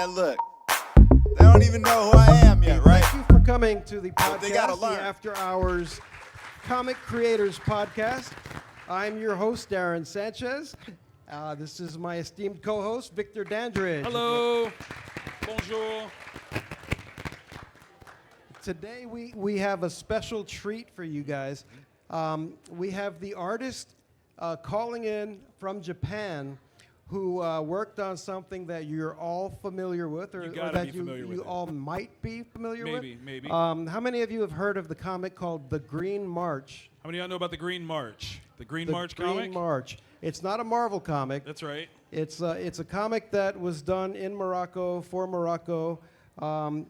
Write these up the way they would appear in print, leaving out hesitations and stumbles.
Man, look, they don't even know who I am yet, right? Thank you for coming to the podcast, They gotta the learn. After Hours Comic Creators Podcast. I'm your host, Darren Sanchez. This is my esteemed co-host, Victor Dandridge. Hello. Bonjour. Today we have a special treat for you guys. We have the artist calling in from Japan who worked on something that you're all familiar with, or gotta that be familiar with you it. all might be familiar with. Maybe. How many of you have heard of the comic called The Green March? How many of y'all know about the Green March? The Green March Green comic? March. It's not a Marvel comic. That's right. It's a comic that was done in Morocco for Morocco, well,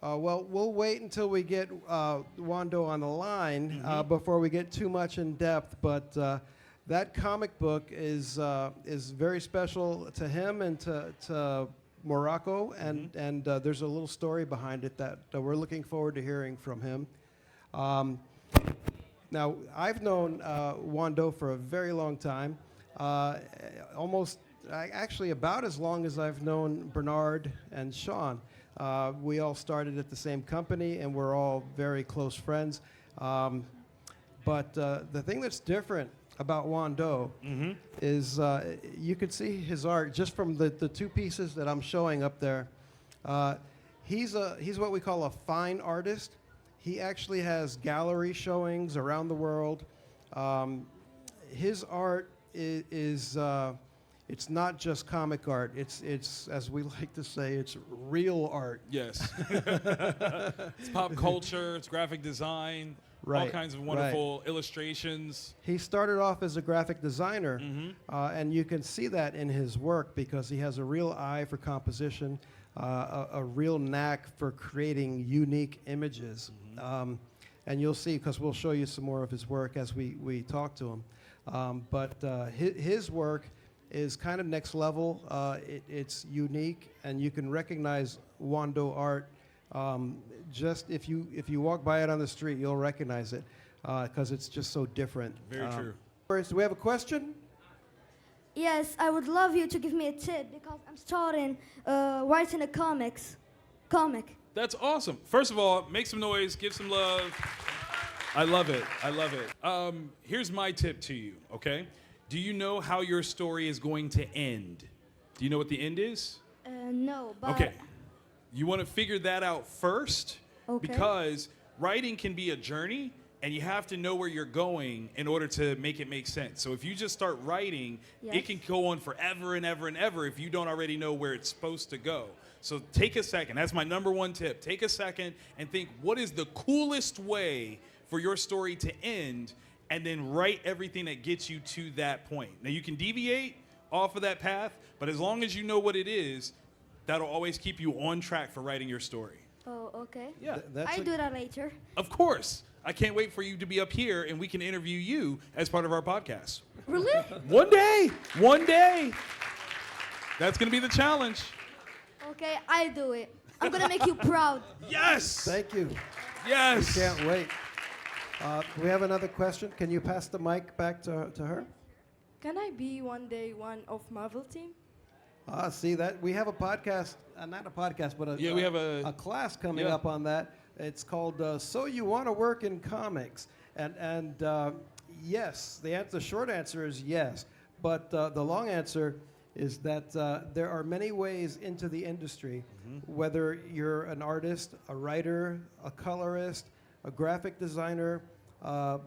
we'll wait until we get Juan Doe on the line before we get too much in depth. But that comic book is very special to him and to Morocco, and there's a little story behind it that we're looking forward to hearing from him. Now, I've known Juan Doe for a very long time, actually about as long as I've known Bernard and Sean. We all started at the same company, and we're all very close friends. But the thing that's different about Juan Doe is you could see his art just from the two pieces that I'm showing up there. He's what we call a fine artist. He actually has gallery showings around the world. His art is it's not just comic art. It's as we like to say, it's real art. Yes. It's pop culture. It's graphic design. Right, all kinds of wonderful illustrations. He started off as a graphic designer, and you can see that in his work because he has a real eye for composition, a real knack for creating unique images. And you'll see, because we'll show you some more of his work as we talk to him. But his work is kind of next level. It's unique, and you can recognize Juan Doe art. Just if you walk by it on the street, you'll recognize it because it's just so different. Very true. First, do we have a question? Yes, I would love you to give me a tip because I'm starting writing a comic. That's awesome. First of all, make some noise, give some love. I love it. Here's my tip to you, okay? Do you know how your story is going to end? Do you know what the end is? No, but... Okay. You want to figure that out first, because writing can be a journey, and you have to know where you're going in order to make it make sense. So if you just start writing, it can go on forever and ever and ever if you don't already know where it's supposed to go. So take a second. That's my number one tip. Take a second and think, what is the coolest way for your story to end, and then write everything that gets you to that point. Now, you can deviate off of that path, but as long as you know what it is, that'll always keep you on track for writing your story. Oh, okay. Yeah. I'll do that later. Of course. I can't wait for you to be up here and we can interview you as part of our podcast. Really? One day. That's going to be the challenge. Okay, I'll do it. I'm going to make you proud. Yes. Thank you. Yes. We can't wait. We have another question. Can you pass the mic back to her? Can I be one day one of Marvel team? See that we have a podcast, not a podcast, but we have a class coming up on that. It's called "So You Want to Work in Comics," and yes, the short answer is yes, but the long answer is that there are many ways into the industry. Whether you're an artist, a writer, a colorist, a graphic designer, a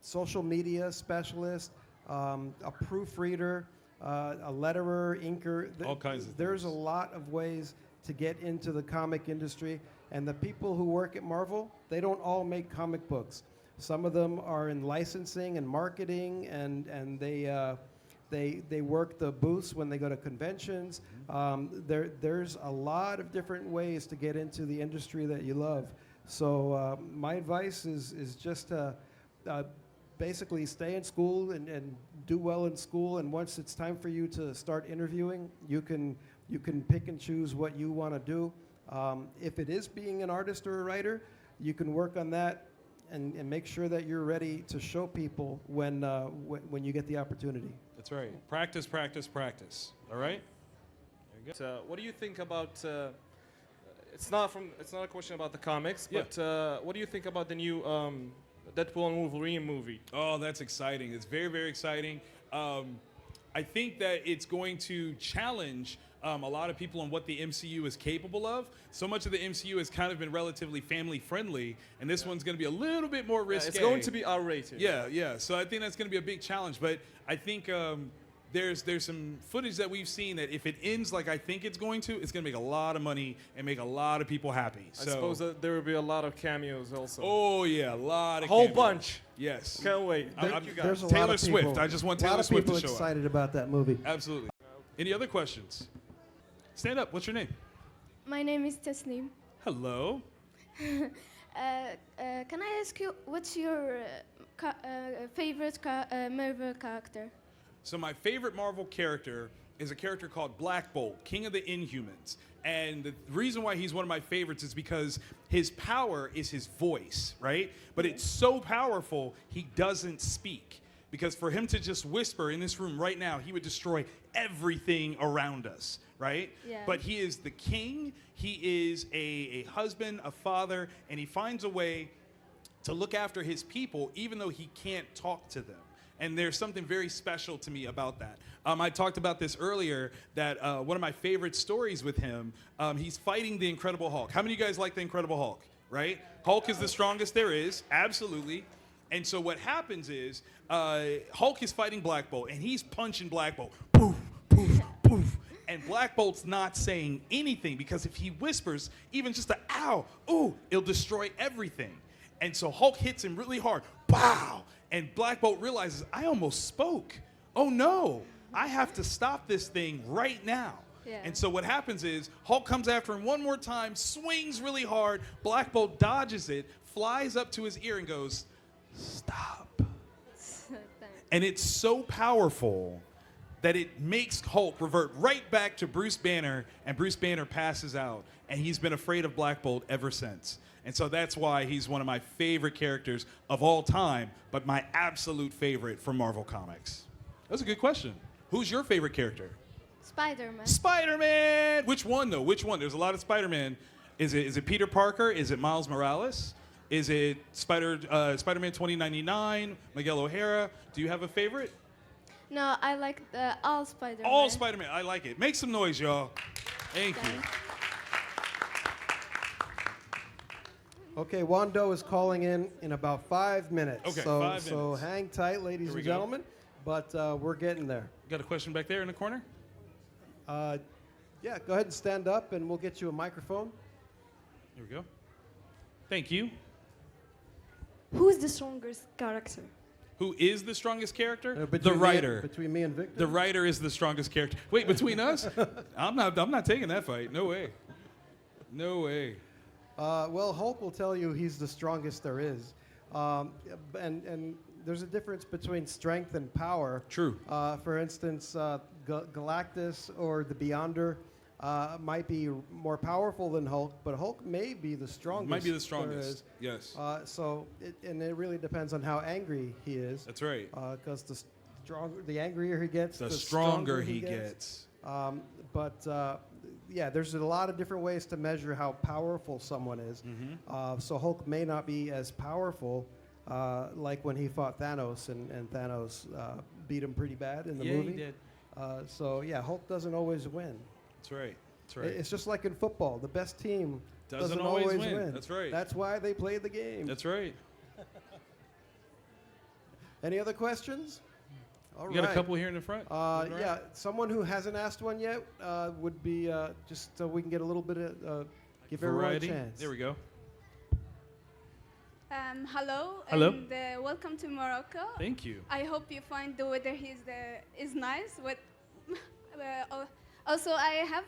social media specialist, a proofreader. A letterer, inker. All kinds of There's things. a lot of ways to get into the comic industry, and the people who work at Marvel, they don't all make comic books. Some of them are in licensing and marketing, and they work the booths when they go to conventions. There's a lot of different ways to get into the industry that you love. So my advice is just to basically stay in school and do well in school, and once it's time for you to start interviewing, you can pick and choose what you want to do. If it is being an artist or a writer, you can work on that and make sure that you're ready to show people when you get the opportunity. That's right. Practice, practice, practice. All right? There What do you think about? It's not a question about the comics, but what do you think about the new Deadpool and Wolverine movie? Oh, that's exciting. It's very, very exciting. I think that it's going to challenge a lot of people on what the MCU is capable of. So much of the MCU has kind of been relatively family friendly, and this one's going to be a little bit more risque. It's going to be R-rated. Yeah. So I think that's going to be a big challenge. But I think there's some footage that we've seen that if it ends like I think it's going to make a lot of money and make a lot of people happy. I suppose that there will be a lot of cameos also. Oh yeah, a lot of whole cameos. Bunch. Yes. Can't wait. There's a lot Taylor of people, Swift. I just want a lot Taylor of Swift people to show up. excited about that movie. Absolutely. Any other questions? Stand up. What's your name? My name is Tasneem. Hello. Can I ask you what's your favorite Marvel character? So my favorite Marvel character is a character called Black Bolt, King of the Inhumans. And the reason why he's one of my favorites is because his power is his voice, right? But it's so powerful, he doesn't speak. Because for him to just whisper in this room right now, he would destroy everything around us, right? Yeah. But he is the king, he is a husband, a father, and he finds a way to look after his people even though he can't talk to them. And there's something very special to me about that. I talked about this earlier, that one of my favorite stories with him, he's fighting the Incredible Hulk. How many of you guys like the Incredible Hulk, right? Hulk is the strongest there is, absolutely. And so what happens is, Hulk is fighting Black Bolt, and he's punching Black Bolt. Poof, poof, poof. And Black Bolt's not saying anything, because if he whispers, even just a ow, ooh, it'll destroy everything. And so Hulk hits him really hard, pow! And Black Bolt realizes, I almost spoke. Oh no, I have to stop this thing right now. Yeah. And so what happens is, Hulk comes after him one more time, swings really hard, Black Bolt dodges it, flies up to his ear and goes, stop. And it's so powerful that it makes Hulk revert right back to Bruce Banner, and Bruce Banner passes out, and he's been afraid of Black Bolt ever since. And so that's why he's one of my favorite characters of all time, but my absolute favorite from Marvel Comics. That's a good question. Who's your favorite character? Spider-Man. Spider-Man! Which one, though? Which one? There's a lot of Spider-Man. Is it Peter Parker? Is it Miles Morales? Is it Spider-Man 2099, Miguel O'Hara? Do you have a favorite? No, I like all Spider-Man. All Spider-Man. I like it. Make some noise, y'all. Thank you. Okay, Juan Doe is calling in about 5 minutes. Okay, so, 5 So minutes. hang tight, ladies Here we and go. gentlemen. But we're getting there. Got a question back there in the corner? Yeah, go ahead and stand up, and we'll get you a microphone. Here we go. Thank you. Who's the strongest character? Who is the strongest character? The Between writer. Between me and Victor. The writer is the strongest character. Wait, between us? I'm not taking that fight. No way. No way. Well, Hulk will tell you he's the strongest there is. And there's a difference between strength and power. True. For instance, Galactus or the Beyonder might be more powerful than Hulk, but Hulk may be the strongest. Might be the there strongest. is. Yes. So it really depends on how angry he is. That's right. Because the angrier he gets, The stronger he gets. Yeah, there's a lot of different ways to measure how powerful someone is. Mm-hmm. So Hulk may not be as powerful like when he fought Thanos, and Thanos beat him pretty bad in the movie. He did. So yeah, Hulk doesn't always win. That's right. That's right. It's just like in football. The best team Doesn't always win. That's right. That's why they play the game. That's right. Any other questions? All You got a couple here in the front? Yeah, someone who hasn't asked one yet would be just so we can get a little bit of give Variety. everyone a chance. There we go. Hello. Hello. And welcome to Morocco. Thank you. I hope you find the weather here is nice. Also, I have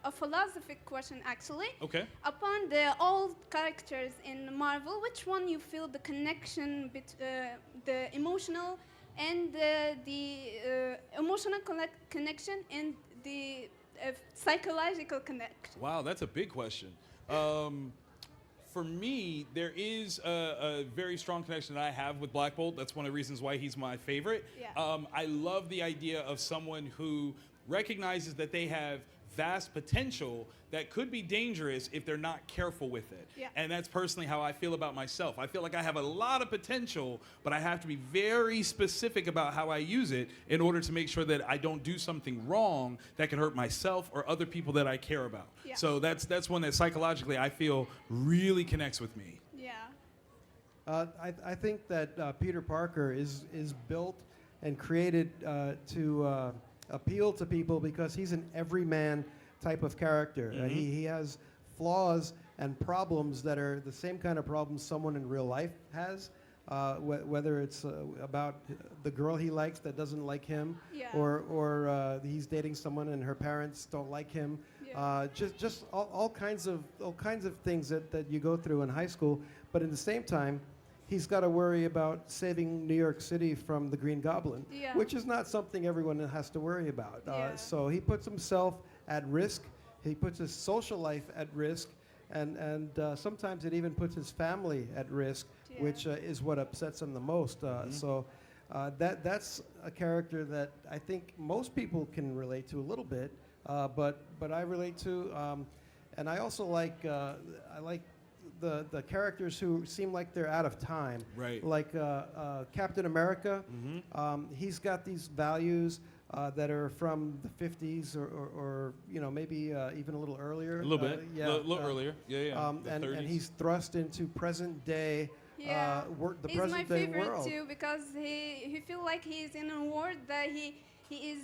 a philosophic question actually. Okay. Upon the old characters in Marvel, which one you feel the connection the emotional and the emotional connection and the psychological connection? Wow, that's a big question. For me, there is a very strong connection that I have with Black Bolt. That's one of the reasons why he's my favorite. Yeah. I love the idea of someone who recognizes that they have vast potential that could be dangerous if they're not careful with it. Yeah. And that's personally how I feel about myself. I feel like I have a lot of potential, but I have to be very specific about how I use it in order to make sure that I don't do something wrong that can hurt myself or other people that I care about. Yeah. So that's one that psychologically I feel really connects with me. Yeah. I think that Peter Parker is built and created to appeal to people because he's an everyman type of character. He has flaws and problems that are the same kind of problems someone in real life has, whether it's about the girl he likes that doesn't like him, Yeah. or he's dating someone and her parents don't like him. Yeah. Just all kinds of things that you go through in high school. But at the same time, he's got to worry about saving New York City from the Green Goblin, Yeah. which is not something everyone has to worry about. Yeah. So he puts himself at risk. He puts his social life at risk, and sometimes it even puts his family at risk, Yeah. which is what upsets him the most. So that's a character that I think most people can relate to a little bit, but I relate to, and I also like the characters who seem like they're out of time. Right. Like Captain America, he's got these values that are from the 50s or maybe even a little earlier. A little bit. Yeah. A little earlier. Yeah. The And 30s. he's thrust into present day. Yeah. The He's my present day favorite world. too because he feel like he's in a world that he is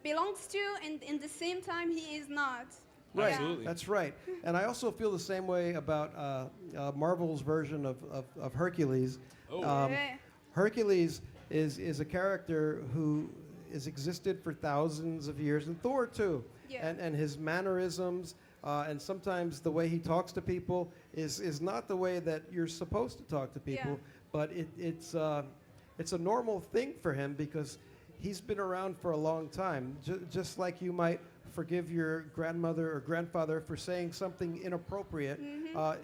belongs to, and in the same time he is not. Right, Absolutely. that's right. And I also feel the same way about Marvel's version of Hercules. Oh. Yeah. Hercules is a character who has existed for thousands of years, and Thor too. Yeah. And his mannerisms and sometimes the way he talks to people is not the way that you're supposed to talk to people, Yeah. but it's a normal thing for him because he's been around for a long time. Just like you might forgive your grandmother or grandfather for saying something inappropriate.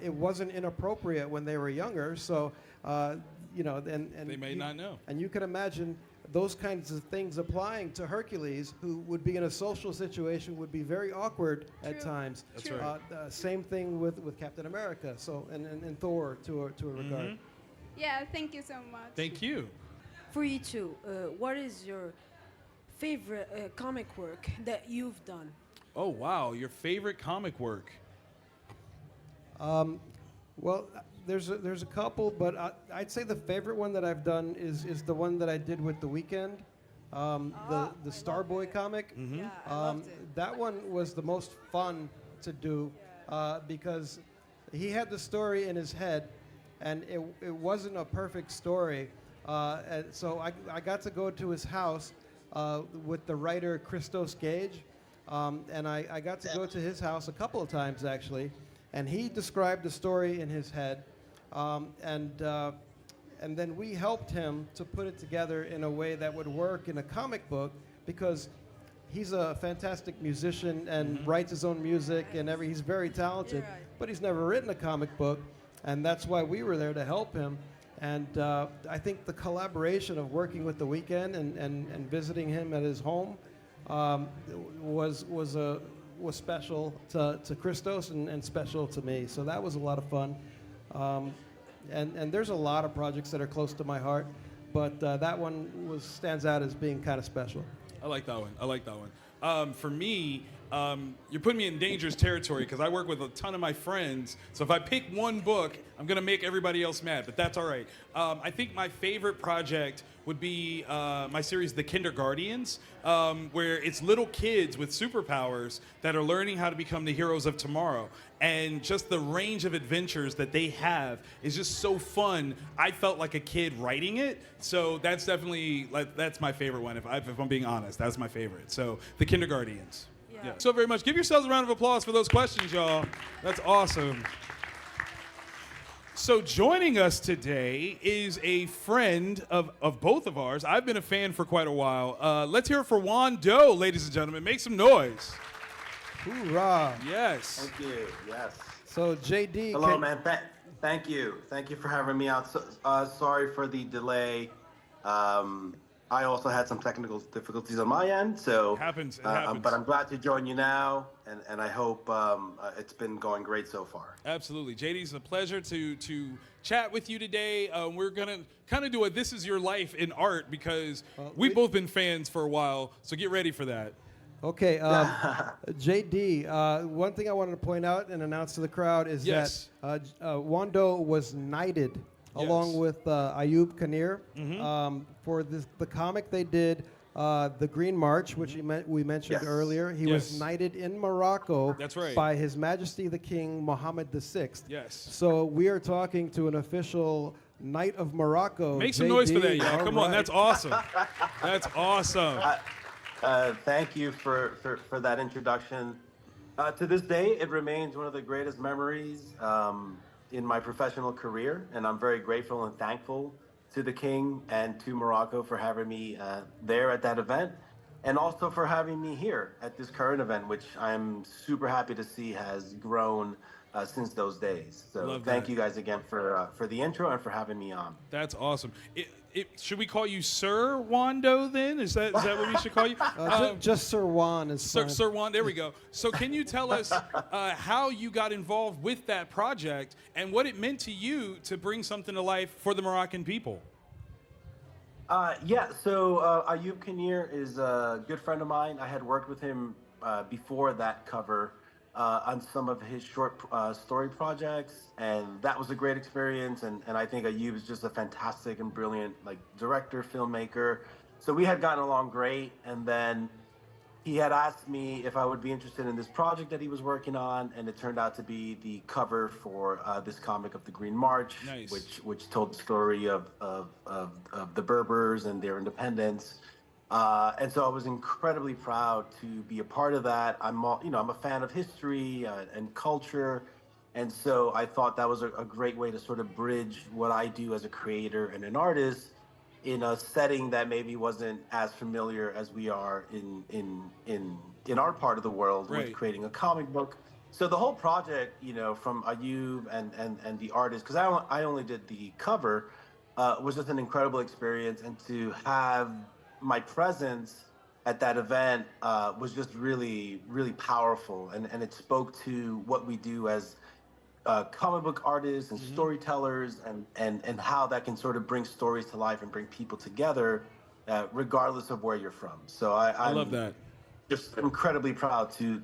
It wasn't inappropriate when they were younger, so and They may not know. And you can imagine those kinds of things applying to Hercules, who would be in a social situation, would be very awkward at True. times. That's True. right. Same thing with Captain America. So and Thor to a regard. Yeah, thank you so much. Thank you. For you two, what is your favorite comic work that you've done? Oh, wow. Your favorite comic work? Well, there's a couple, but I'd say the favorite one that I've done is the one that I did with the Weeknd, the Starboy comic. Yeah, I loved it. That one was the most fun to do because he had the story in his head, and it wasn't a perfect story. And so I got to go to his house with the writer Christos Gage, and I got to go to his house a couple of times actually, and he described the story in his head, and then we helped him to put it together in a way that would work in a comic book because he's a fantastic musician and writes his own music and he's very talented, You're right. but he's never written a comic book, and that's why we were there to help him. And I think the collaboration of working with the Weeknd and visiting him at his home was special to Christos and special to me. So that was a lot of fun. And there's a lot of projects that are close to my heart, but that one stands out as being kind of special. I like that one. For me, you're putting me in dangerous territory because I work with a ton of my friends. So if I pick one book, I'm going to make everybody else mad, but that's all right. I think my favorite project would be my series, The Kindergardians, where it's little kids with superpowers that are learning how to become the heroes of tomorrow. And just the range of adventures that they have is just so fun. I felt like a kid writing it. So that's definitely, that's my favorite one. If I'm being honest, that's my favorite. So The Kindergardians. Yeah. So very much. Give yourselves a round of applause for those questions, y'all. That's awesome. So joining us today is a friend of both of ours. I've been a fan for quite a while. Let's hear it for Juan Doe, ladies and gentlemen. Make some noise. Hoorah! Yes. Thank you. Yes. So JD, Hello, man. Thank you. Thank you for having me out. So, sorry for the delay. I also had some technical difficulties on my end, so Happens. It happens. but I'm glad to join you now, and I hope it's been going great so far. Absolutely. JD, it's a pleasure to chat with you today. We're going to kind of do a This Is Your Life in art because we've both been fans for a while, so get ready for that. Okay, JD, one thing I wanted to point out and announce to the crowd is Yes. that Juan Doe was knighted along with Ayub Kanir for the comic they did, The Green March, which we mentioned earlier. He was knighted in Morocco That's right. by His Majesty the King Mohammed VI. Yes. So we are talking to an official Knight of Morocco. Make some JD. noise for that, y'all. All Come on, right. that's awesome. That's awesome. Thank you for that introduction. To this day, it remains one of the greatest memories in my professional career, and I'm very grateful and thankful to the King and to Morocco for having me there at that event, and also for having me here at this current event, which I'm super happy to see has grown since those days. So thank you guys again for the intro and for having me on. That's awesome. Should we call you Sir Juan Doe then? Is that what we should call you? Just Sir Juan is fine. Sir Juan, there we go. So can you tell us how you got involved with that project and what it meant to you to bring something to life for the Moroccan people? So Ayub Kanir is a good friend of mine. I had worked with him before that cover on some of his short story projects, and that was a great experience. And I think Ayub is just a fantastic and brilliant director, filmmaker. So we had gotten along great, and then he had asked me if I would be interested in this project that he was working on, and it turned out to be the cover for this comic of The Green March, Nice. which told the story of the Berbers and their independence. And so I was incredibly proud to be a part of that. I'm a fan of history and culture, and so I thought that was a great way to sort of bridge what I do as a creator and an artist in a setting that maybe wasn't as familiar as we are in our part of the world with creating a comic book. So the whole project, from Ayub and the artist, because I only did the cover, was just an incredible experience, and to have my presence at that event was just really, really powerful, and it spoke to what we do as comic book artists and storytellers, and how that can sort of bring stories to life and bring people together, regardless of where you're from. So I love that. Just incredibly proud to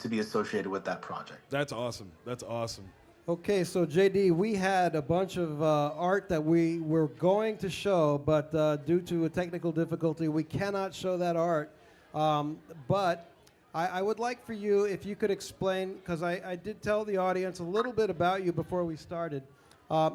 be associated with that project. That's awesome. That's awesome. Okay, so JD, we had a bunch of art that we were going to show, but due to a technical difficulty, we cannot show that art. But I would like for you, if you could explain, because I did tell the audience a little bit about you before we started,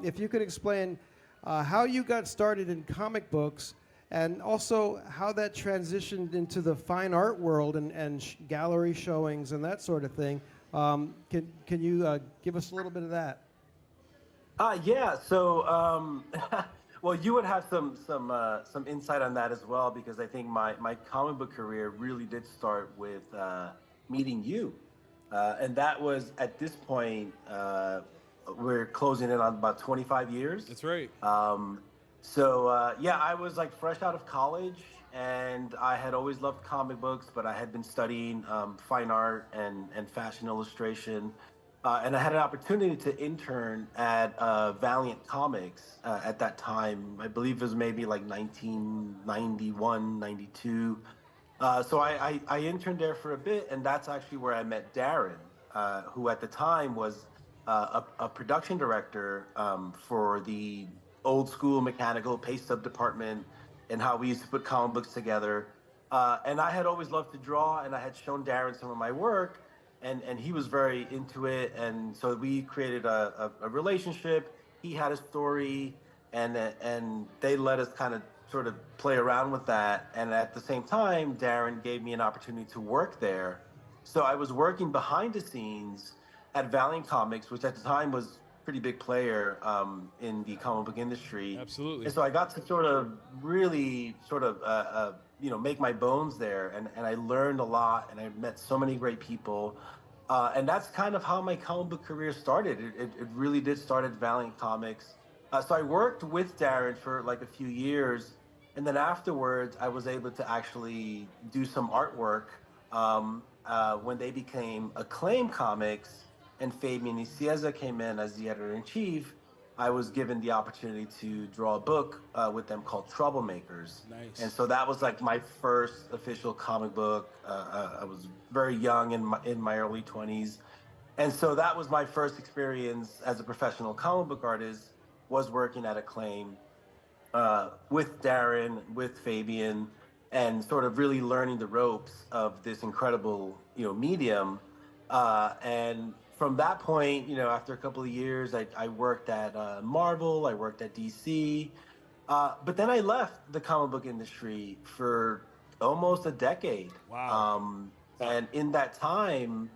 if you could explain how you got started in comic books, and also how that transitioned into the fine art world and gallery showings and that sort of thing. Can you give us a little bit of that? So well, you would have some insight on that as well, because I think my comic book career really did start with meeting you, and that was at this point we're closing in on about 25 years. That's right. I was fresh out of college, and I had always loved comic books, but I had been studying fine art and fashion illustration. And I had an opportunity to intern at Valiant Comics at that time. I believe it was maybe 1991, 92. So I interned there for a bit, and that's actually where I met Darren, who at the time was a production director for the old school mechanical paste up department, and how we used to put comic books together. And I had always loved to draw, and I had shown Darren some of my work, and he was very into it. And so we created a relationship. He had a story, and they let us kind of sort of play around with that. And at the same time, Darren gave me an opportunity to work there. So I was working behind the scenes at Valiant Comics, which at the time was pretty big player in the comic book industry. Absolutely. And so I got to sort of really make my bones there, and I learned a lot, and I met so many great people. And that's kind of how my comic book career started. It really did start at Valiant Comics. So I worked with Darren for a few years, And then afterwards, I was able to actually do some artwork when they became Acclaim Comics and Fabian Nicieza came in as the editor-in-chief. I was given the opportunity to draw a book with them called Troublemakers. Nice. And so that was like my first official comic book. I was very young in my early 20s. And so that was my first experience as a professional comic book artist, was working at Acclaim with Darren, with Fabian, and sort of really learning the ropes of this incredible, medium. And from that point, after a couple of years, I worked at Marvel, I worked at DC, but then I left the comic book industry for almost a decade. Wow. And in that time,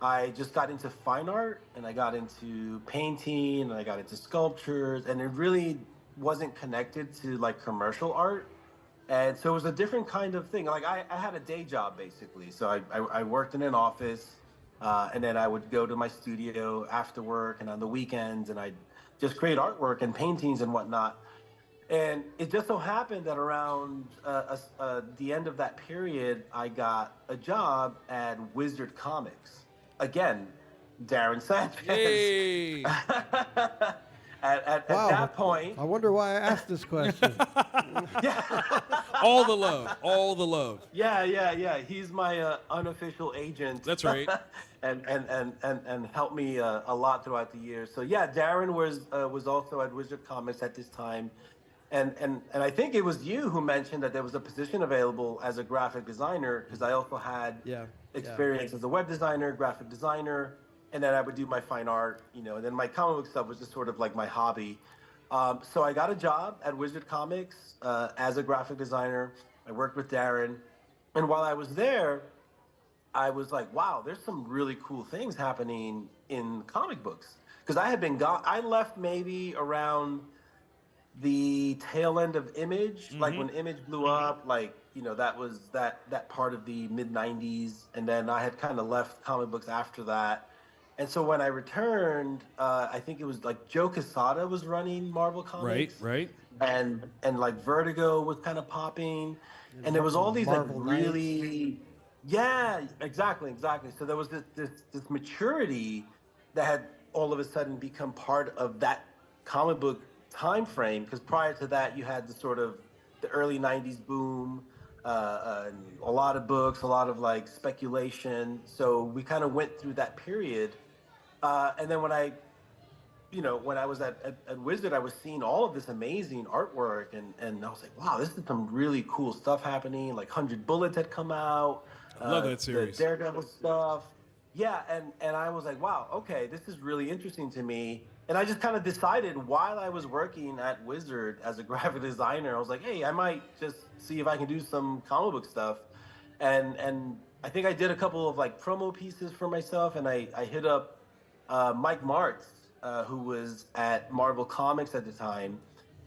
I just got into fine art, and I got into painting, and I got into sculptures, and it really wasn't connected to like commercial art. And so it was a different kind of thing. Like I had a day job basically. So I worked in an office, and then I would go to my studio after work and on the weekends, and I'd just create artwork and paintings and whatnot. And it just so happened that around the end of that period, I got a job at Wizard Comics. Again, Darren Sanchez. Hey. At that point, I wonder why I asked this question. All the love, all the love. Yeah. He's my unofficial agent. That's right. and helped me a lot throughout the years. So yeah, Darren was also at Wizard Comics at this time, and I think it was you who mentioned that there was a position available as a graphic designer, because I also had experience as a web designer, graphic designer. And then I would do my fine art, and then my comic book stuff was just sort of like my hobby. So I got a job at Wizard Comics as a graphic designer. I worked with Darren. And while I was there, I was like, wow, there's some really cool things happening in comic books. Because I had been gone, I left maybe around the tail end of Image, like when Image blew up, like, that was that part of the mid 90s. And then I had kind of left comic books after that. And so when I returned, I think it was like Joe Quesada was running Marvel Comics. Right. And like Vertigo was kind of popping. And there was all these Marvel like really, yeah, exactly. So there was this maturity that had all of a sudden become part of that comic book time frame. Because prior to that, you had the sort of the early 90s boom. A lot of books, a lot of like speculation. So we kind of went through that period. And then when I was at Wizard, I was seeing all of this amazing artwork, and I was like, wow, this is some really cool stuff happening. Like 100 Bullets had come out. I love that series. The Daredevil stuff. Yeah, and I was like, wow, okay, this is really interesting to me. And I just kind of decided while I was working at Wizard as a graphic designer, I was like, hey, I might just see if I can do some comic book stuff. And I think I did a couple of like promo pieces for myself, and I hit up Mike Martz, who was at Marvel Comics at the time.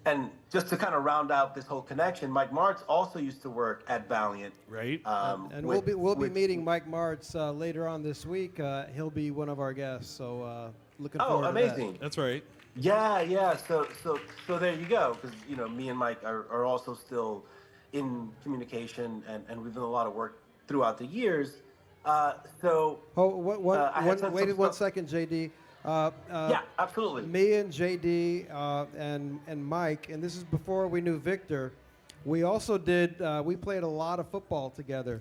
And just to kind of round out this whole connection, Mike Martz also used to work at Valiant. Right. And we'll be meeting Mike Martz later on this week. He'll be one of our guests, so looking forward to that. Oh, amazing. That's right. Yeah. So there you go. Because me and Mike are also still in communication, and we've done a lot of work throughout the years. Wait one second, JD. Yeah, absolutely. Me and JD and Mike, and this is before we knew Victor. We also we played a lot of football together.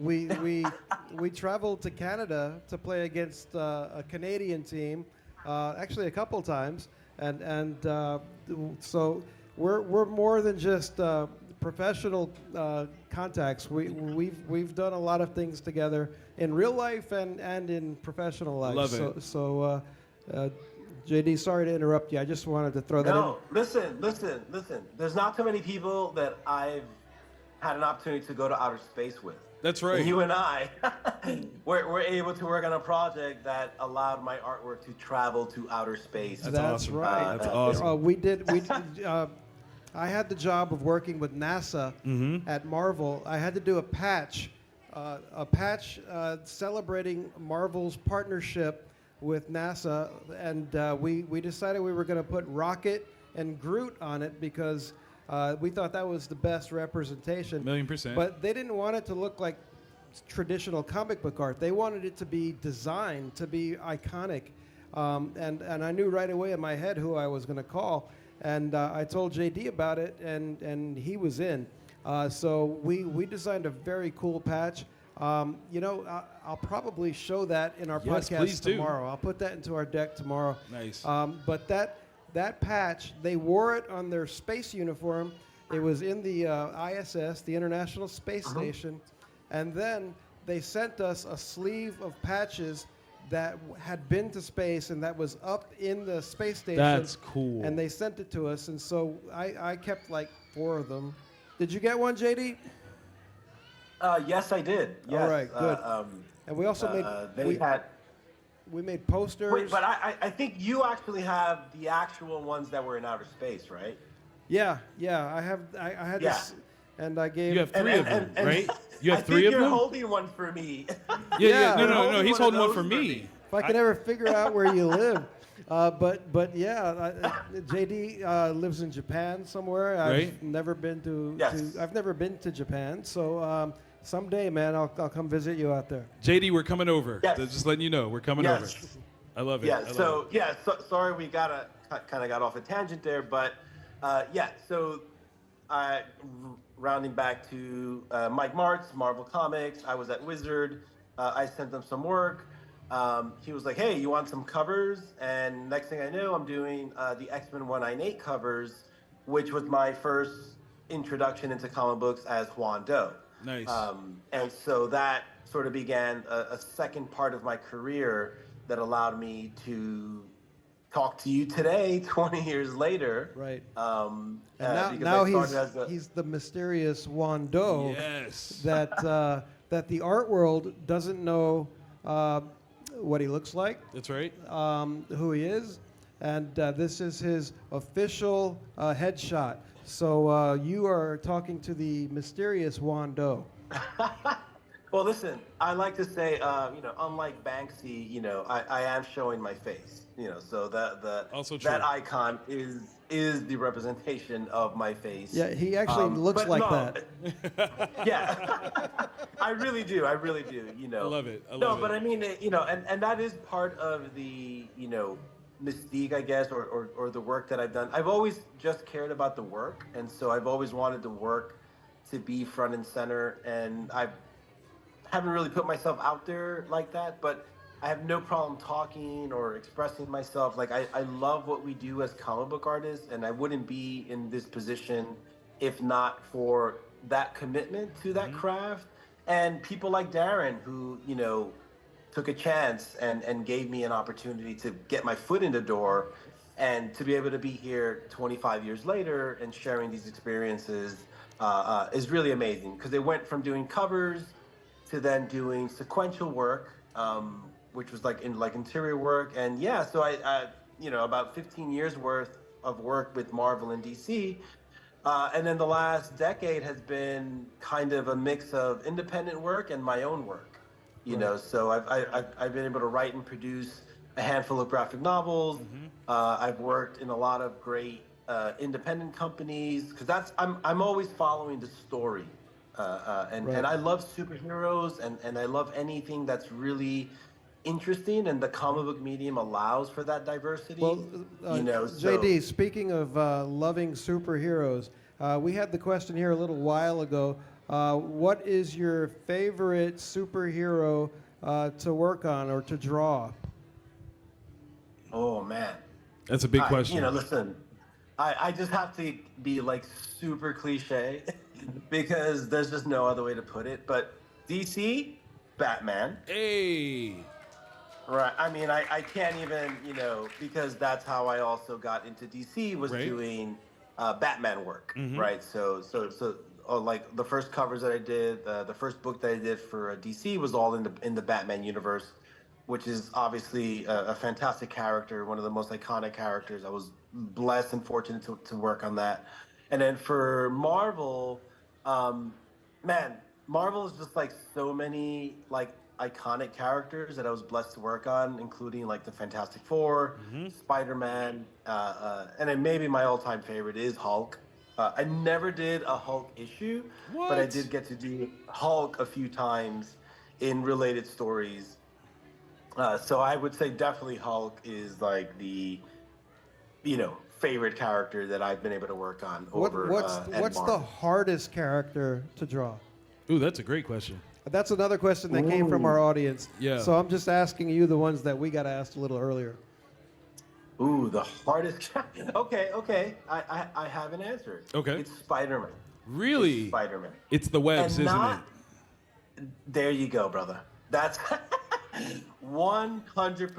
We traveled to Canada to play against a Canadian team, actually a couple times, and so we're more than just professional contacts. We've done a lot of things together in real life and in professional life. Love it. So JD, sorry to interrupt you. I just wanted to throw that in. No, listen. There's not too many people that I've had an opportunity to go to outer space with. That's right. And you and I were able to work on a project that allowed my artwork to travel to outer space. That's awesome. Right. That's awesome. We did. I had the job of working with NASA at Marvel. I had to do a patch celebrating Marvel's partnership with NASA, and we decided we were going to put Rocket and Groot on it because We thought that was the best representation. 1,000,000%. But they didn't want it to look like traditional comic book art. They wanted it to be designed to be iconic. And I knew right away in my head who I was going to call. And I told JD about it, and he was in. So we designed a very cool patch. I'll probably show that in our Yes, podcast please do. tomorrow. I'll put that into our deck tomorrow. Nice. But that patch, they wore it on their space uniform. It was in the ISS, the International Space Station. And then they sent us a sleeve of patches that had been to space and that was up in the space station. That's cool. And they sent it to us. And so I kept like 4 of them. Did you get one, JD? Yes, I did. Yes. All right, good. And we also we made posters. Wait, but I think you actually have the actual ones that were in outer space, right? Yeah. I had this, and I gave. You have 3 of them, right? You have I 3 think of you're them? holding one for me. Yeah. Yeah. No. He's holding one for those me. If I can ever figure out where you live. But yeah, JD lives in Japan somewhere. Right. I've never been to. Yes. I've never been to Japan, so someday, man, I'll come visit you out there. JD, we're coming over. Yes. Just letting you know, we're coming over. I love it. Yeah. I love it. Sorry, we kind of got off a tangent there, but yeah. So, rounding back to Mike Martz, Marvel Comics. I was at Wizard. I sent them some work. He was like, "Hey, you want some covers?" And next thing I know, I'm doing the X-Men 198 covers, which was my first introduction into comic books as Juan Doe. Nice. And so that sort of began a second part of my career that allowed me to talk to you today, 20 years later. Right. And now he's the mysterious Juan Doe. Yes. That the art world doesn't know what he looks like. That's right. Who he is, and this is his official headshot. So you are talking to the mysterious Juan Doe. Well, listen, I like to say, unlike Banksy, I am showing my face. So that icon is the representation of my face. Yeah, he actually looks like that. Yeah, I really do. I love it. But I mean, and that is part of the, mystique, I guess, or the work that I've done. I've always just cared about the work, and so I've always wanted the work to be front and center, and I haven't really put myself out there like that, but I have no problem talking or expressing myself. Like, I love what we do as comic book artists, and I wouldn't be in this position if not for that commitment to that craft, and people like Darren who, took a chance and gave me an opportunity to get my foot in the door, and to be able to be here 25 years later and sharing these experiences is really amazing, because they went from doing covers to then doing sequential work, which was like interior work. And yeah, so I about 15 years worth of work with Marvel and DC. And then the last decade has been kind of a mix of independent work and my own work. So I've been able to write and produce a handful of graphic novels. I've worked in a lot of great independent companies, because I'm always following the story. And I love superheroes, and I love anything that's really interesting, and the comic book medium allows for that diversity. Well, JD, speaking of loving superheroes, we had the question here a little while ago. What is your favorite superhero to work on or to draw? Oh, man. That's a big question. Listen, I just have to be like super cliche because there's just no other way to put it. But DC, Batman. Hey. Right. I mean, I can't even, because that's how I also got into DC, was doing Batman work, right? So like the first covers that I did, the first book that I did for DC was all in the Batman universe, which is obviously a fantastic character, one of the most iconic characters. I was blessed and fortunate to work on that. And then for Marvel, Marvel is just like so many like iconic characters that I was blessed to work on, including like the Fantastic Four, Spider-Man, and then maybe my all-time favorite is Hulk. I never did a Hulk issue, but I did get to do Hulk a few times in related stories. So I would say definitely Hulk is like the, favorite character that I've been able to work on over. What's the hardest character to draw? Ooh, that's a great question. That's another question that came from our audience. Yeah. So I'm just asking you the ones that we got asked a little earlier. Ooh, the hardest. Okay. I have an answer. Okay. It's Spider-Man. Really? It's Spider-Man. It's the webs, isn't it? There you go, brother. That's 100%.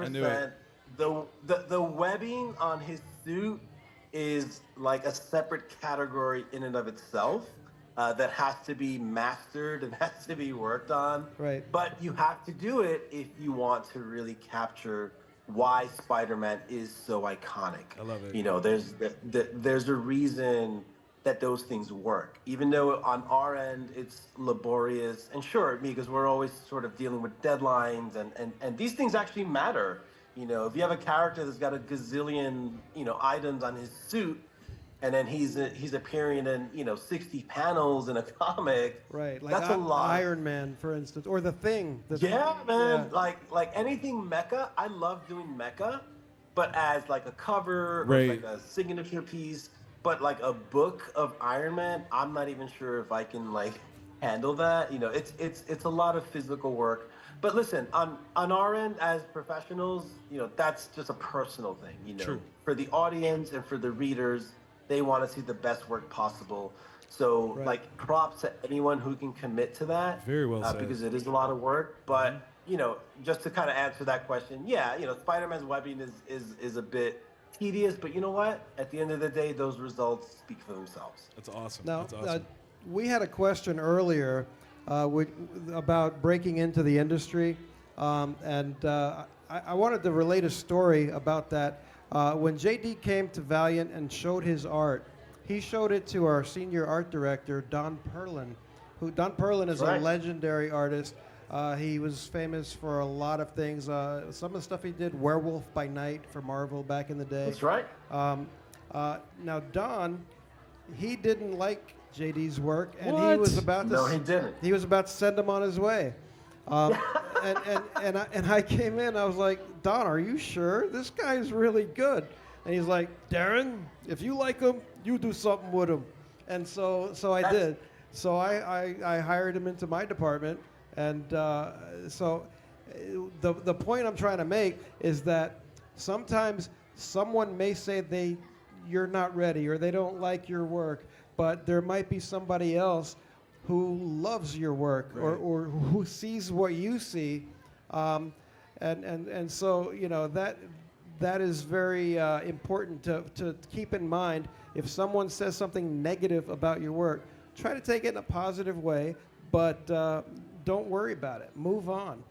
I knew it. The webbing on his suit is like a separate category in and of itself that has to be mastered and has to be worked on. Right. But you have to do it if you want to really capture why Spider-Man is so iconic. I love it. There's a reason that those things work, even though on our end it's laborious. And sure, because we're always sort of dealing with deadlines and these things actually matter. If you have a character that's got a gazillion, items on his suit, and then he's appearing in 60 panels in a comic. Right, like that's a lot. Iron Man, for instance, or the Thing. Man. Yeah. Like anything mecha. I love doing mecha, but as like a cover or like a signature piece. But like a book of Iron Man, I'm not even sure if I can like handle that. It's a lot of physical work. But listen, on our end as professionals, that's just a personal thing. True. For the audience and for the readers, they want to see the best work possible. So like props to anyone who can commit to that. Very well said. Because it is a lot of work. But just to kind of answer that question, Spider-Man's webbing is a bit tedious, but you know what? At the end of the day, those results speak for themselves. That's awesome. Now, That's awesome. we had a question earlier about breaking into the industry, and I wanted to relate a story about that. When JD came to Valiant and showed his art, he showed it to our senior art director, Don Perlin. Don Perlin is a legendary artist. He was famous for a lot of things. Some of the stuff he did, Werewolf by Night for Marvel back in the day. That's right. Now, Don, he didn't like JD's work, and What? he was about to. No, he didn't. He was about to send him on his way. And I came in. I was like, Don, are you sure? This guy's really good. And he's like, Darren, if you like him, you do something with him. And so I did. So I hired him into my department. And so the point I'm trying to make is that sometimes someone may say you're not ready or they don't like your work, but there might be somebody else who loves your work or who sees what you see. And so, that is very important to keep in mind. If someone says something negative about your work, try to take it in a positive way, but don't worry about it. Move on.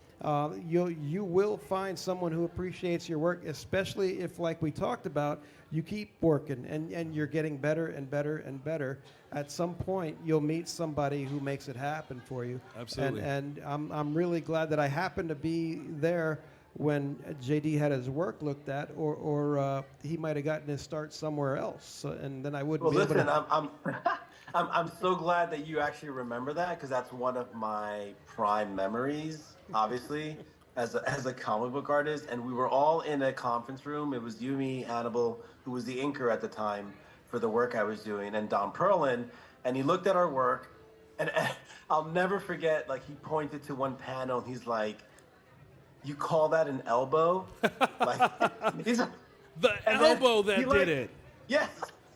You will find someone who appreciates your work, especially if, like we talked about, you keep working and you're getting better and better and better. At some point, you'll meet somebody who makes it happen for you. Absolutely. And I'm really glad that I happened to be there when JD had his work looked at, or he might have gotten his start somewhere else, and then I wouldn't be able to. I'm so glad that you actually remember that, because that's one of my prime memories, obviously, as a comic book artist. And we were all in a conference room. It was you, me, Hannibal, who was the inker at the time for the work I was doing, and Don Perlin. And he looked at our work, and I'll never forget, like, he pointed to one panel, and he's like, "You call that an elbow?" Like, he's the elbow that did it. Yes.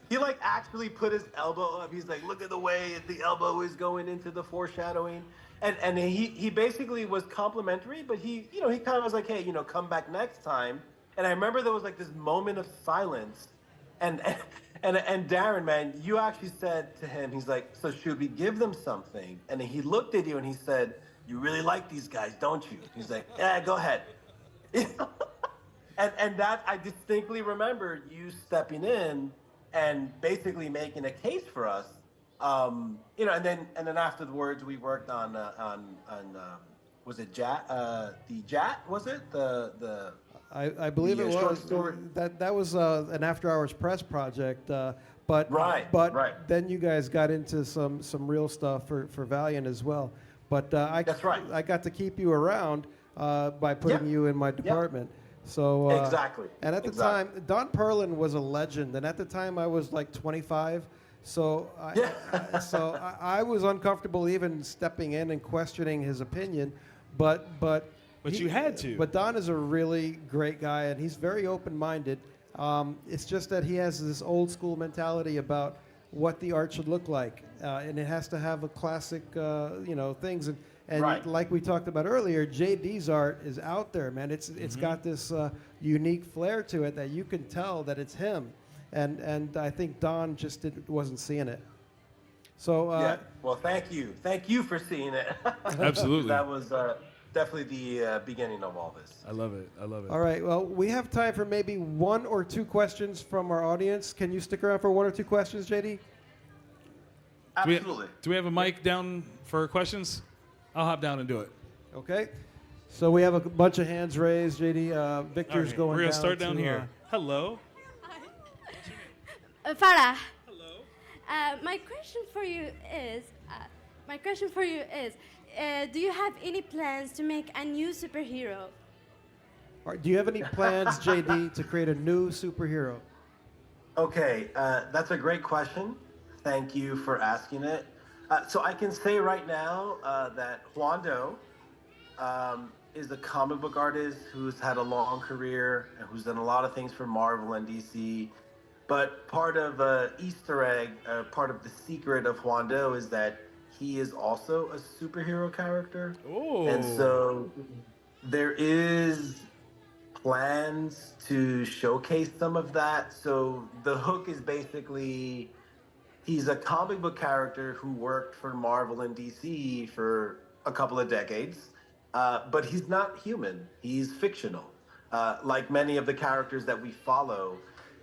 He like actually put his elbow up. He's like, look at the way the elbow is going into the foreshadowing. And he basically was complimentary, but he kind of was like, hey, come back next time. And I remember there was like this moment of silence. And Darren, man, you actually said to him, he's like, so should we give them something? And he looked at you and he said, you really like these guys, don't you? He's like, yeah, go ahead. and that, I distinctly remember you stepping in and basically making a case for us, and then afterwards we worked on was it Jat? The Jat, was it I believe it was. That was an after-hours press project, But but right. then you guys got into some real stuff for Valiant as well. But That's right. I got to keep you around by putting you in my department. So Exactly. And at the time, Don Perlin was a legend, and at the time I was like 25. So I was uncomfortable even stepping in and questioning his opinion, but you had to. But Don is a really great guy, and he's very open-minded. It's just that he has this old school mentality about what the art should look like, and it has to have a classic, things. And like we talked about earlier, JD's art is out there, man. It's got this unique flair to it that you can tell that it's him. And I think Don just wasn't seeing it. So well, thank you for seeing it. Absolutely. That was definitely the beginning of all this. I love it. All right. Well, we have time for maybe 1 or 2 questions from our audience. Can you stick around for 1 or 2 questions, JD? Absolutely. Do we have a mic down for questions? I'll hop down and do it. Okay. So we have a bunch of hands raised, JD. Victor's going down. We're going to start down here. Hello. Farah. Hello. My question for you is, do you have any plans to make a new superhero? Do you have any plans, JD, to create a new superhero? Okay, that's a great question. Thank you for asking it. So I can say right now that Juan Doe is a comic book artist who's had a long career and who's done a lot of things for Marvel and DC. But part of Easter egg, part of the secret of Juan Doe is that he is also a superhero character. Oh. And so there is plans to showcase some of that. So the hook is basically he's a comic book character who worked for Marvel and DC for a couple of decades, but he's not human. He's fictional, like many of the characters that we follow.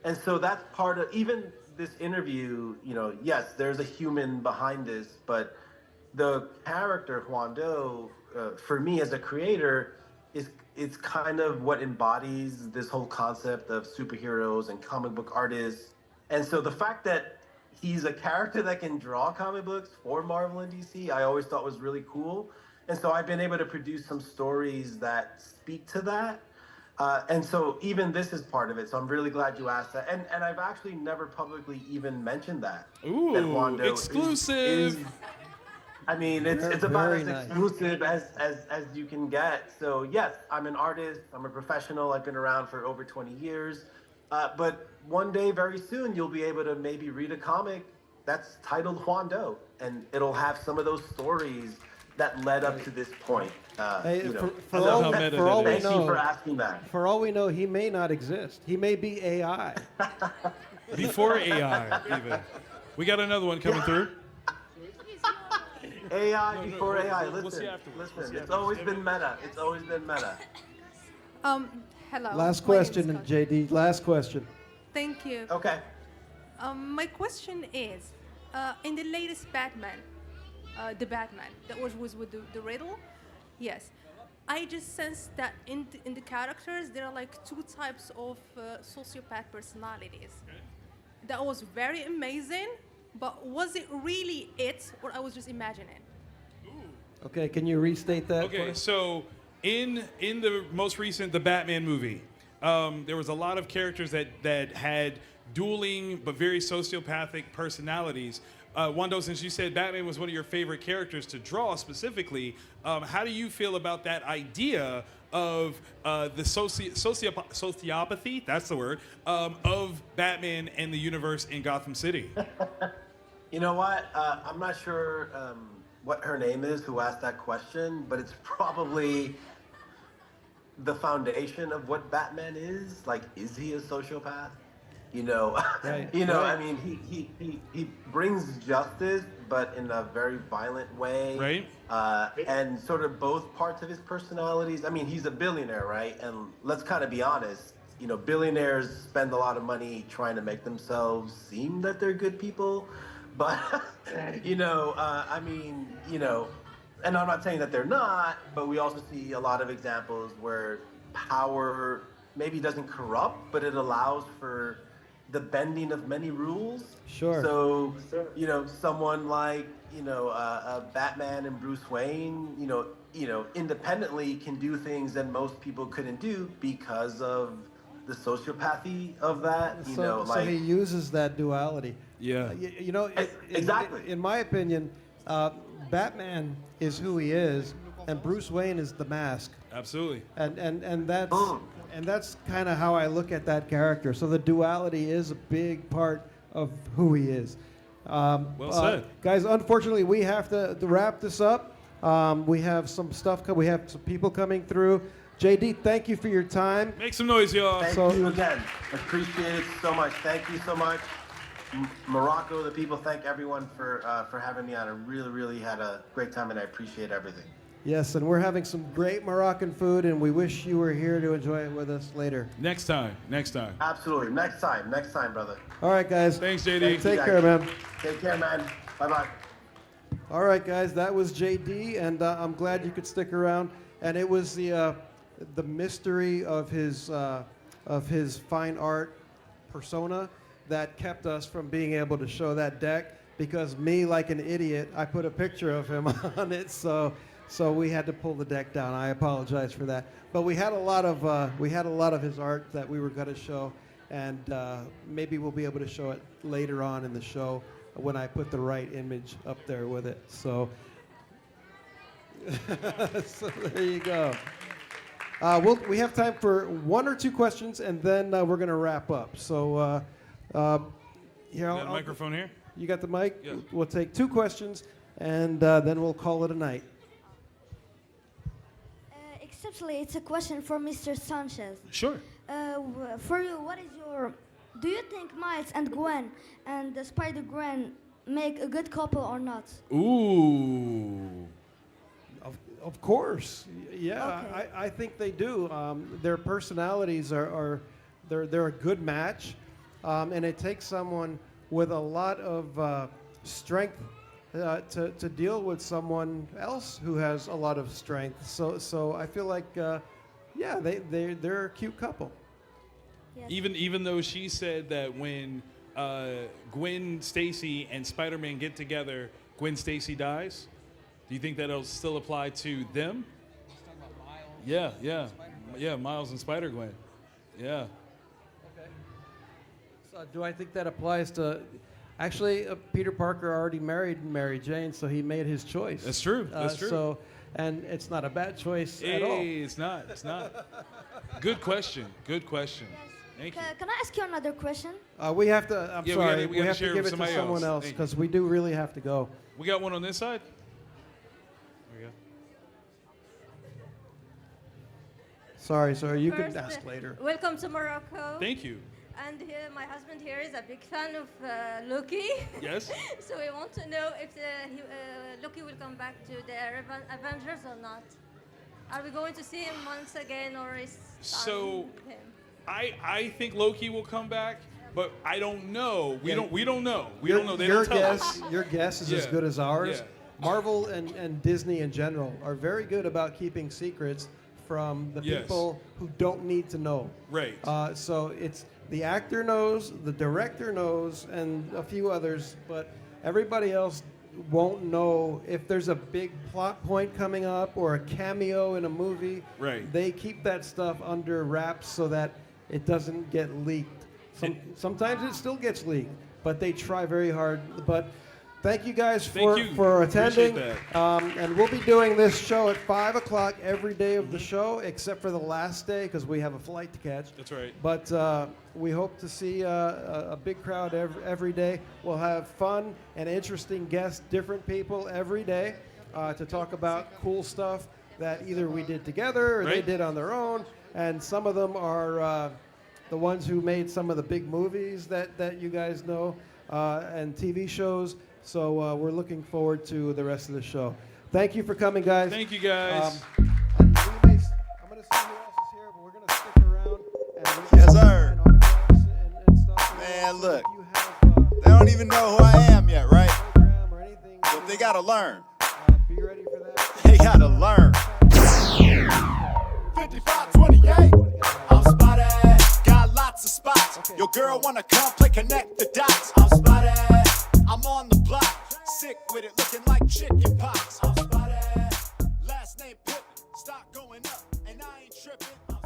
And so that's part of even this interview, yes, there's a human behind this, but the character Juan Doe, for me as a creator, it's kind of what embodies this whole concept of superheroes and comic book artists. And so the fact that he's a character that can draw comic books for Marvel and DC, I always thought was really cool. And so I've been able to produce some stories that speak to that. And so even this is part of it. So I'm really glad you asked that. And I've actually never publicly even mentioned that. Ooh, that Juan Doe exclusive. It's about as exclusive as you can get. So yes, I'm an artist. I'm a professional. I've been around for over 20 years. But one day, very soon, you'll be able to maybe read a comic that's titled Juan Doe, and it'll have some of those stories that led up to this point. Hey, you know. for all we Thank know, you for asking that. For all we know, he may not exist. He may be AI. Before AI, even. We got another one coming through. AI before AI. We'll Listen, see afterwards. listen. It's always been meta. It's always been meta. Hello. Last My name is question, Kasia. JD. Last question. Thank you. Okay. My question is, in the latest Batman, the Batman that was with the riddle, yes, I just sensed that in the characters there are like 2 types of sociopath personalities. That was very amazing, but was it really it, or I was just imagining? Okay, can you restate that? Okay, so in the most recent The Batman movie, there was a lot of characters that had dueling but very sociopathic personalities. Juan Doe, since you said Batman was one of your favorite characters to draw specifically, how do you feel about that idea of the sociopathy, that's the word, of Batman and the universe in Gotham City? You know what? I'm not sure what her name is who asked that question, but it's probably the foundation of what Batman is. Like, is he a sociopath? You know, Right, I mean, he brings justice, but in a very violent way. Right. And sort of both parts of his personalities. I mean, he's a billionaire, right? And let's kind of be honest. You know, billionaires spend a lot of money trying to make themselves seem that they're good people. But, and I'm not saying that they're not, but we also see a lot of examples where power maybe doesn't corrupt, but it allows for the bending of many rules. Sure. So, someone like, Batman and Bruce Wayne, independently can do things that most people couldn't do because of the sociopathy of that. So he uses that duality. Yeah. Exactly. In my opinion, Batman is who he is, and Bruce Wayne is the mask. Absolutely. And that's kind of how I look at that character. So the duality is a big part of who he is. Well said. Guys, unfortunately, we have to wrap this up. We have some stuff. We have some people coming through. JD, thank you for your time. Make some noise, y'all. Thank you again. Appreciate it so much. Thank you so much. Morocco, the people, thank everyone for having me on. I really, really had a great time, and I appreciate everything. Yes, and we're having some great Moroccan food, and we wish you were here to enjoy it with us later. Next time. Absolutely. Next time, brother. All right, guys. Thanks, JD. Take care, man. Take care, man. Bye-bye. All right, guys, that was JD, and I'm glad you could stick around. And it was the mystery of his fine art persona that kept us from being able to show that deck, because me, like an idiot, I put a picture of him on it, so we had to pull the deck down. I apologize for that. But we had a lot of his art that we were going to show, and maybe we'll be able to show it later on in the show when I put the right image up there with it. So, so there you go. We have time for one or two questions, and then we're going to wrap up. So, Microphone here? You got the mic? Yeah. We'll take two questions, and then we'll call it a night. Exceptionally, it's a question for Mr. Sanchez. Sure. For you, do you think Miles and Gwen and the Spider-Gwen make a good couple or not? Ooh. Of course, yeah. Okay. I think they do. Their personalities they're a good match, and it takes someone with a lot of strength to deal with someone else who has a lot of strength. So I feel like they're a cute couple. Yes. Even though she said that when Gwen Stacy and Spider-Man get together, Gwen Stacy dies. Do you think that'll still apply to them? Yeah, Miles and Spider-Gwen. Yeah. Okay. So do I think that applies to? Actually, Peter Parker already married Mary Jane, so he made his choice. That's true. That's true. So, and it's not a bad choice at all. It's not. Good question. Thank you. Can I ask you another question? We have to. I'm sorry. we gotta have share to give with it to somebody someone else. else because we do really have to go. We got one on this side. There we go. Sorry, you can First, ask later. Welcome to Morocco. Thank you. And here, my husband here is a big fan of Loki. Yes. So we want to know if Loki will come back to the Avengers or not. Are we going to see him once again, or is So, him? I think Loki will come back, but I don't know. We don't know. We don't know. They Your don't tell us. Your guess is as Yeah. good as ours. Yeah. Marvel and Disney in general are very good about keeping secrets from the Yes. people who don't need to know. Right. So it's the actor knows, the director knows, and a few others, but everybody else won't know if there's a big plot point coming up or a cameo in a movie. Right. They keep that stuff under wraps so that it doesn't get leaked. Sometimes it still gets leaked, but they try very hard. But thank you guys for attending. Appreciate that. And we'll be doing this show at 5 o'clock every day of the show, except for the last day because we have a flight to catch. That's right. But we hope to see a big crowd every day. We'll have fun and interesting guests, different people every day to talk about cool stuff that either we did together or they Right. did on their own. And some of them are the ones who made some of the big movies that you guys know and TV shows. So we're looking forward to the rest of the show. Thank you for coming, guys. Thank you, guys. And I'm going to see who else is here, but we're going to stick around. And Yes, sir. and autographs and stuff. Man, So look. if you have They don't even know who I am yet, right? program or anything, But they gotta learn. be ready for that. They gotta learn. 5528. I'm spotted. Got lots of spots. spots. Your girl wanna come play connect the dots. I'm spotted, I'm on the block. Sick with it, looking like chicken pox. I'm spotted, last name Pippen, stock going up, and I ain't tripping.